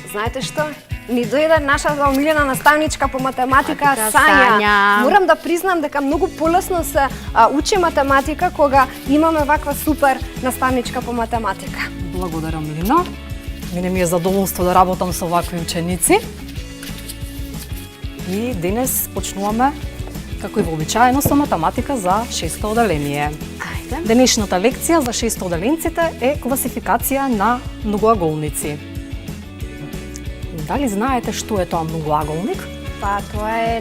Знаете што? Ни дојде нашата омилена наставничка по математика Сања. Морам да признам дека многу полесно се учи математика кога имаме ваква супер наставничка по математика. Благодарам, Лина. Мене ми е задоволство да работам со вакви ученици. И денес почнуваме, како и вообичаено, со математика за 6-то оделение. Ајде. Денешната лекција за 6-то оделенците е класификација на многоаголници. Дали знаете што е тоа многоаголник? Па тоа е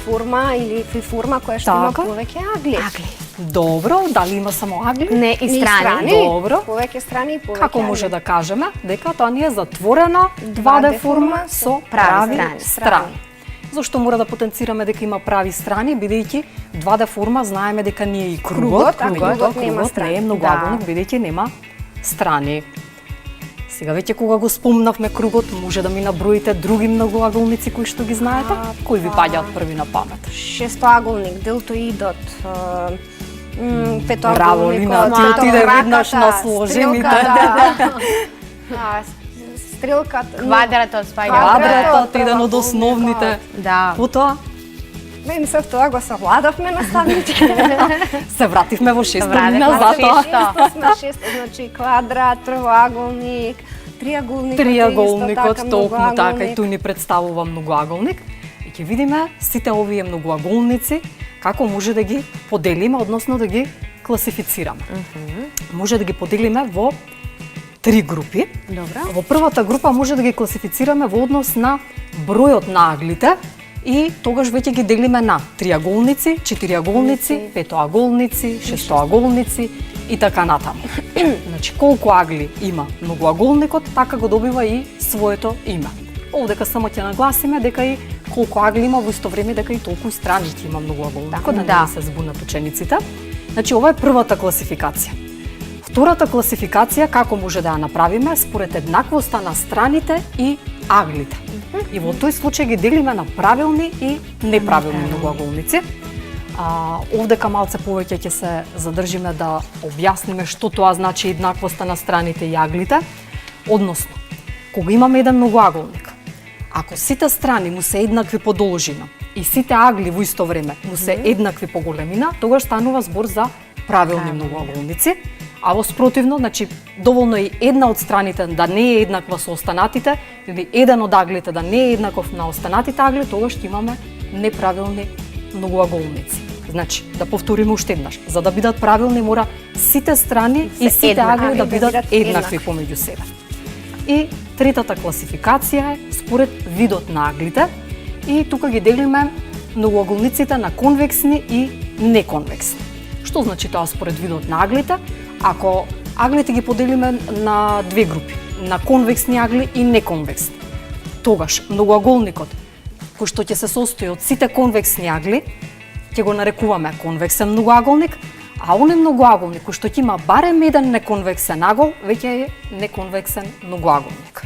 форма или форма која што има повеќе агли. Добро, дали има само агли? Не, и страни. Добро. Повеќе страни и повеќе Како агли. може да кажеме дека тоа не е затворена 2D форма со прави страни? Зошто мора да потенцираме дека има прави страни, бидејќи 2D форма знаеме дека не е и кругот, кругот нема не е многоаголник, бидејќи нема страни. Сега веќе кога го спомнавме кругот, може да ми наброите други многоаголници кои што ги знаете? Кои ви паѓаат први на памет? Шестоаголник, делтоидот, петоаголникот, Браво, Лина, ти отиде веднаш на сложените. Стрелката, Квадратот спаѓа. Квадратот, еден од основните. Да. Потоа Мен се тоа го savladавме наставнички. се вративме во 6 Вративме година во затоа. Сме 6, значи квадрат, троаголник, Триаголникот, токму така и тој ни представува многоаголник. И ќе видиме сите овие многоаголници како може да ги поделиме, односно да ги класифицираме. Може да ги поделиме во 3 групи. Добро. Во првата група може да ги класифицираме во однос на бројот на аглите и тогаш веќе ги делиме на триаголници, четириаголници, петоаголници, шестоаголници и така натаму. Значи, колку агли има многоаголникот, така го добива и своето име. Овдека само ќе нагласиме дека и колку агли има во исто време дека и толку и страни ќе има многоаголникот, да не се збунат учениците. Значи, ова е првата класификација. Втората класификација како може да ја направиме според еднаквоста на страните и аглите. И во тој случај ги делиме на правилни и неправилни многоаголници. Овдека малце повеќе ќе се задржиме да објасниме што тоа значи еднаквоста на страните и аглите. Односно, кога имаме еден многоаголник, ако сите страни му се еднакви по должина и сите агли во исто време му се еднакви по големина, тогаш станува збор за правилни многоаголници. А во спротивно, значи, доволно е една од страните да не е еднаква со останатите, или еден од аглите да не е еднаков на останатите агли, тогаш ќе имаме неправилни многоаголници. Значи, да повториме уште еднаш, за да бидат правилни мора сите страни и сите агли да бидат еднакви помеѓу себе. И третата класификација е според видот на аглите и тука ги делиме многоаголниците на конвексни и неконвексни. Што значи тоа според видот на аглите? Ако аглите ги поделиме на две групи, на конвексни агли и неконвексни, тогаш многоаголникот кој што ќе се состои од сите конвексни агли, ќе го нарекуваме конвексен многоаголник, а оној многоаголник кој што ќе има барем еден неконвексен агол, веќе е неконвексен многоаголник.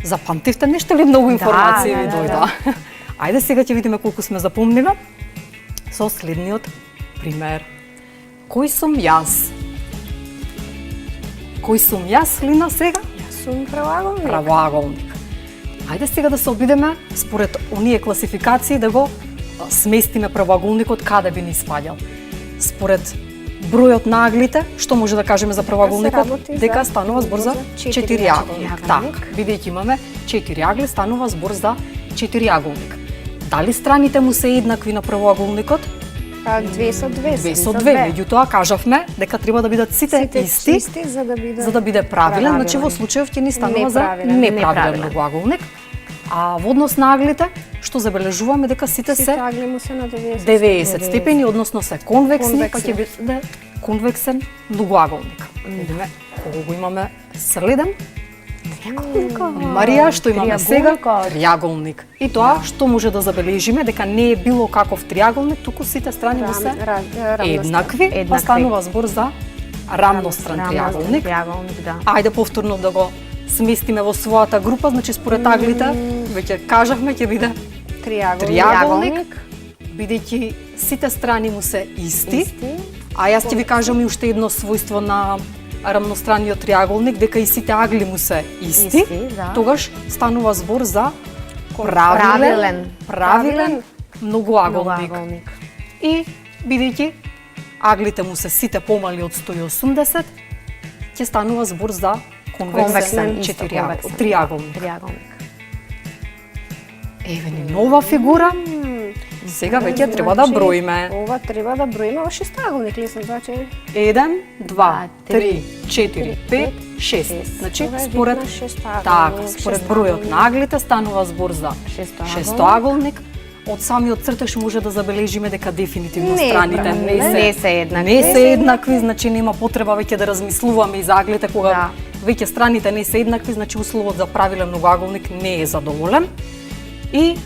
Запамтивте нешто ли многу информации ви дојдоа? Ајде сега ќе видиме колку сме запомниле со следниот пример. Кој сум јас? Кој сум јас, Лина, сега? Јас сум правоаголник. Правоаголник. Ајде сега да се обидеме според оние класификации да го сместиме правоаголникот каде би ни спаѓал. Според бројот на аглите, што може да кажеме за правоаголникот? Дека станува збор за 4 аголник. Така, бидејќи имаме 4 агли, станува збор за 4 аголник. Дали страните му се еднакви на правоаголникот? 2 со 2. 2 со 2, меѓутоа кажавме дека треба да бидат сите исти за да биде правилен, значи во случајов ќе ни станува за неправилен многоаголник. А во однос на аглите, што забележуваме дека сите се агли му се на 90 степени, односно се конвексни, па ќе биде конвексен многоаголник. Видиме кога го имаме следен. Марија, што имаме сега? Триаголник. И тоа што може да забележиме дека не е било каков триаголник, туку сите страни му се еднакви, па станува збор за рамностран триаголник. Да. Ајде повторно да го сместиме во својата група, значи според аглите веќе кажавме ќе биде триаголник, бидејќи сите страни му се исти. А јас ќе ви кажам и уште едно својство на рамностранниот триаголник, дека и сите агли му се исти. Тогаш станува збор за правилен многоаголник. И бидејќи аглите му се сите помали од 180, ќе станува збор за конвексен триаголник. Еве ни нова фигура. Сега веќе треба да броиме. Ова треба да броиме во шестоаголник, лесно значи. 1, 2, 3, 4, 5, 6. Значи според бројот на аглите станува збор за шестоаголник. Од самиот цртеж може да забележиме дека дефинитивно страните не се еднакви, значи нема потреба веќе да размислуваме и за аглите кога веќе страните не се еднакви, значи условот за правилен многоаголник не е задоволен. И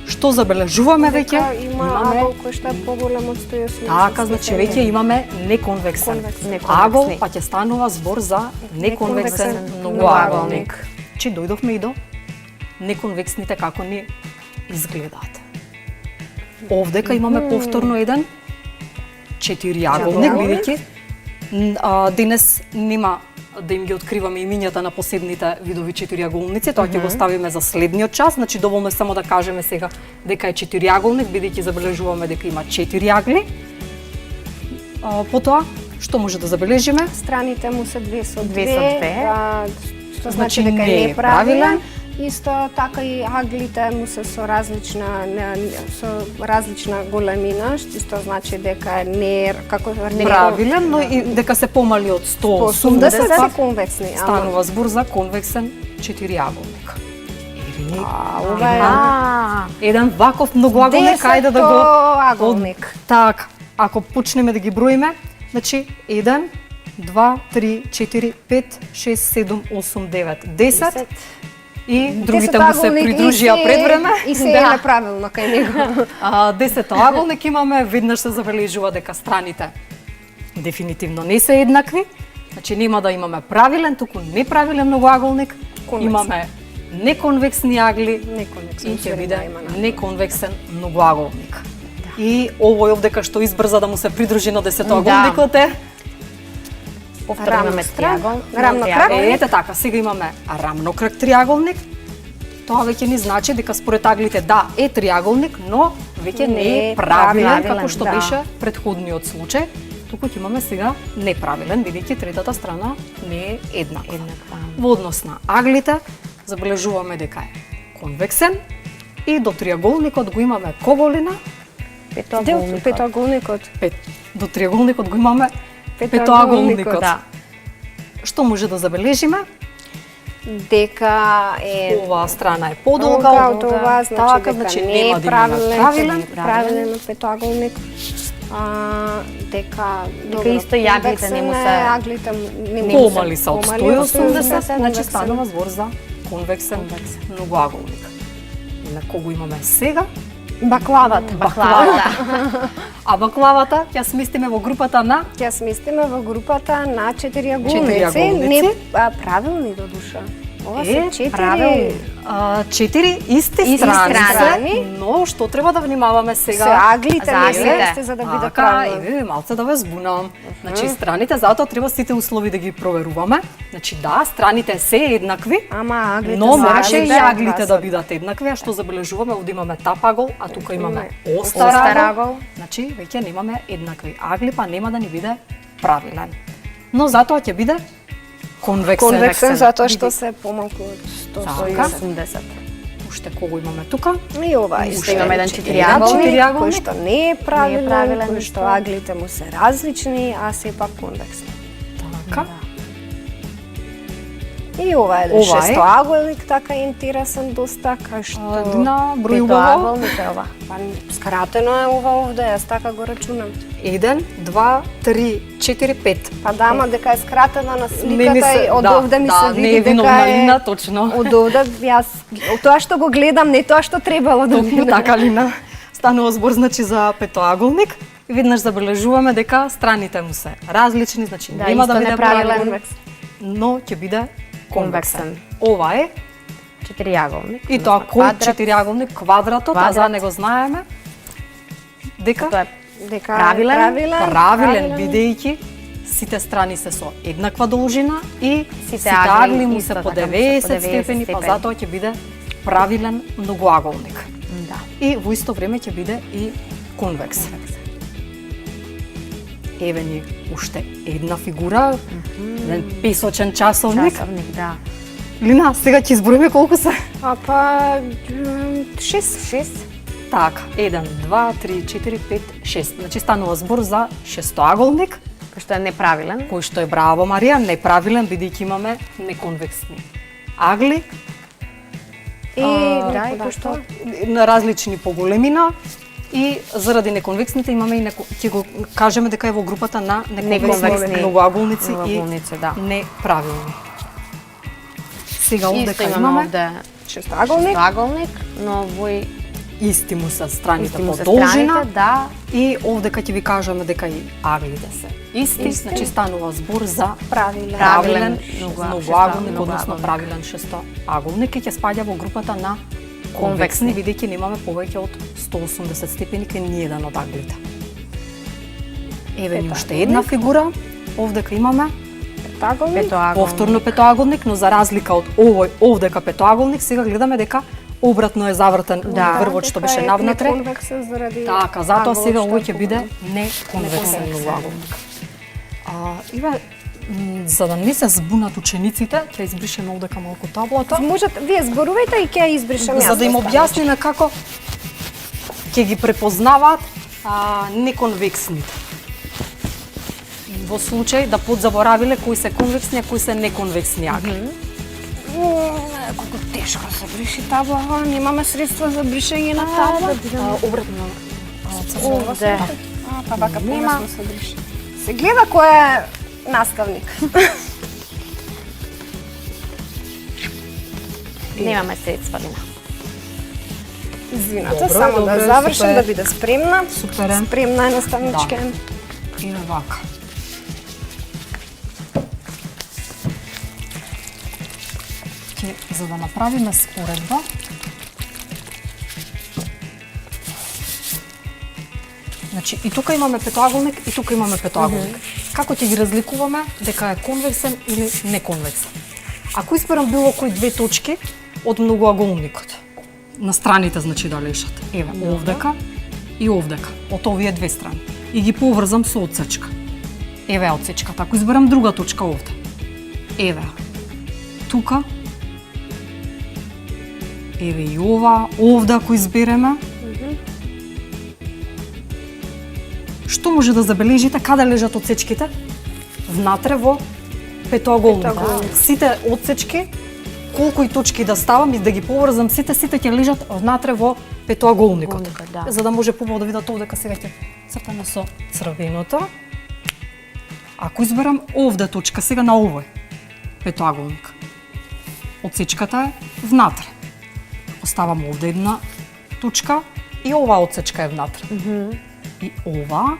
што забележуваме веќе? Има агол кој што е поголем од 180. Така, значи веќе имаме неконвексен агол, па ќе станува збор за неконвексен многоаголник. Чи дојдовме и до неконвексните како ни изгледаат. Овдека имаме повторно еден четириаголник, бидејќи денес нема да им ги откриваме имињата на последните видови четириаголници, тоа ќе го ставиме за следниот час, значи доволно е само да кажеме сега дека е четириаголник, бидејќи забележуваме дека има 4 агли. Потоа, што може да забележиме? Страните му се 2 со 2, што значи дека не е правилен. Исто така и аглите му се со различна големина, исто значи дека не е како правилен, но и дека се помали од 180 се конвексни. Станува збор за конвексен четириаголник. Ова е еден ваков многоаголник, ајде да го аголник. Така, ако почнеме да ги броиме, значи 1, 2, 3, 4, 5, 6, 7, 8, 9, 10. И другите му се придружија пред време. И се е неправилно кај него. 10-аголник имаме, веднаш се забележува дека страните дефинитивно не се еднакви. Значи нема да имаме правилен, туку неправилен многоаголник. Имаме неконвексни агли и ќе биде неконвексен многоаголник. И овој овдека што избрза да му се придружи на 10-аголникот е рамнокрак. Ете така, сега имаме рамнокрак триаголник. Тоа веќе ни значи дека според аглите е триаголник, но веќе не е правилен како што беше претходниот случај. Туку ќе имаме сега неправилен, бидејќи третата страна не е еднаква. Во однос на аглите забележуваме дека е конвексен и до триаголникот го имаме коголина. Петоаголникот. До триаголникот го имаме петоаголникот. Што може да забележиме? Дека е оваа страна е подолга од ова, значи нема да имаме правилен петоаголник. Дека исто и аглите не му се помали се од 180, значи станува збор за конвексен многоаголник. На кого имаме сега? Баклавата. А баклавата ќе сместиме во групата на? Ќе сместиме во групата на четириаголници. Не правилни до душа. Ова се 4 исти страни, но што треба да внимаваме сега? Се аглите не се за да биде правилно. Еве малце да ве збунам. Значи страните затоа треба сите услови да ги проверуваме. Значи страните се еднакви, но може и аглите да бидат еднакви, а што забележуваме овде имаме тапагол, а тука имаме остар агол. Значи веќе немаме еднакви агли, па нема да ни биде правилен. Но затоа ќе биде конвексен затоа што се помалку од 180. Уште кого имаме тука? И ова исто имаме еден четириаголник кој што не е правилен, кој што аглите му се различни, а сепак конвексен. Така. И ова е шестоаголник, така интересен доста, кај што на бројуваво. Па скратено е ова овде, јас така го рачунам. 1, 2, 3, 4, 5. Па ама дека е скратена на сликата и од овде ми се види дека е Лина, точно. Од овде јас тоа што го гледам, не тоа што требало да биде. Така Лина. Станува збор значи за петоаголник. Веднаш забележуваме дека страните му се различни, значи нема да биде правилен, но ќе биде конвексен. Ова е Четириаголник. И тоа кој четириаголник, квадратот, а за него знаеме дека Тоа е Дека правилен бидејќи сите страни се со еднаква должина и сите агли му се по 90 степени, па затоа ќе биде правилен многоаголник. Да. И во исто време ќе биде и конвексен. Еве ни уште една фигура, еден песочен часовник. Часовник, да. Лина, сега ќе изброиме колку се. Па 6. Така, 1, 2, 3, 4, 5, 6. Значи станува збор за шестоаголник, Кој што е неправилен. кој што е, браво Марија, неправилен бидејќи имаме неконвексни агли. И да, и кој што на различни по големина и заради неконвексните имаме и ќе го кажеме дека е во групата на неконвексни многоаголници и да. неправилни. Сега овде Исто кај имаме имаме овде Шестоаголник, но во исти му се страните исти му по се должина страните, да. и овде ќе ви кажеме дека и аглите се исти, значи станува збор за правилен. правилен многоаголник, шестоаголник. односно правилен шестоаголник и ќе спаѓа во групата на конвексни, бидејќи немаме повеќе од 180 степени кај ниеден од аглите. Еве ни уште една фигура, овде кај имаме Петоаголник. повторно петоаголник, но за разлика од овој овдека петоаголник, сега гледаме дека обратно е завртен врвот што беше навнатре. Неконвексен заради Така, затоа аголот сега што овој е ќе биде неконвексен многоаголник. Иве, за да не се збунат учениците, ќе избришеме овдека малку таблата. Можете, вие зборувајте и ќе ја избришам јас. За да им објасниме како ќе ги препознаваат неконвексните. Во случај да подзаборавиле кои се конвексни, а кои се неконвексни агли. Колку тешко се бриши табла, немаме средства за бришење на табла. Обратно. Овде. Па вака полесно се бриши. Се гледа кој е наставник. Немаме средства, Лина. Извинете, Добро, само добро, да завршам, супер. да биде спремна. Супер е. Спремна е наставничке. И вака. За да направиме споредба, значи и тука имаме петоаголник и тука имаме петоаголник. Како ќе ги разликуваме дека е конвексен или неконвексен? Ако изберам било кои две точки од многоаголникот, на страните значи да лежат, еве овдека и овдека, од овие две страни, и ги поврзам со отсечка. Еве отсечката. Ако изберам друга точка овде, еве тука, еве и ова, овде ако избереме, што може да забележите каде лежат отсечките? Внатре во петоаголникот. Сите отсечки, колку и точки да ставам и да ги поврзам сите ќе лежат внатре во петоаголникот. Да. За да може поборо да видат овде дека сега ќе цртаме со црвеното. Ако изберам овде точка, сега на овој петоаголник, отсечката е внатре. Оставам овде една точка и оваа отсечка е внатре. И ова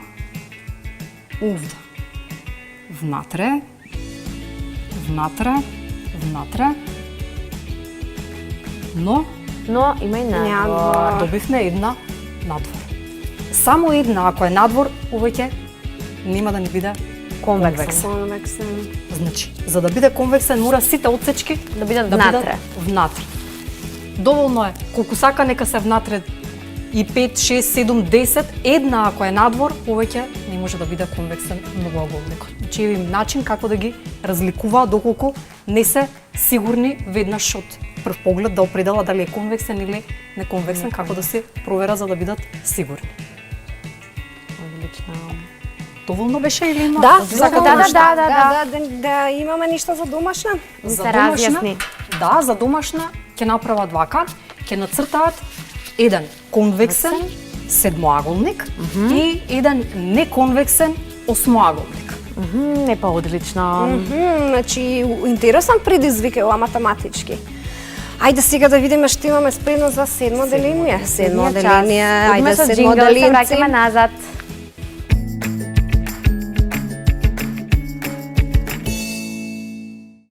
овде. Внатре, внатре, внатре. Но има и надвор. добивме една надвор. Само една, ако е надвор, повеќе нема да ни биде конвексен. Конвексен. Значи, за да биде конвексен, мора сите отсечки Да бидат внатре. внатре. Доволно е, колку сака нека се внатре и 5, 6, 7, 10, една ако е надвор, повеќе не може да биде конвексен многоаголникот. Значи, е начин како да ги разликува доколку не се сигурни веднаш од прв поглед да определат дали е конвексен или неконвексен, како да се провера за да бидат сигурни. Одлично. Доволно беше или има? Да, да. Имаме ништо за домашна. За се разјасни. Да, за домашна ќе направат вака, ќе нацртаат еден конвексен седмоаголник и еден неконвексен осмоаголник. Не па одлично. Значи, интересен предизвик е ова математички. Ајде сега да видиме што имаме спредно за седмо деление. Седмо деление, ајде седмо делинци. Враќаме назад.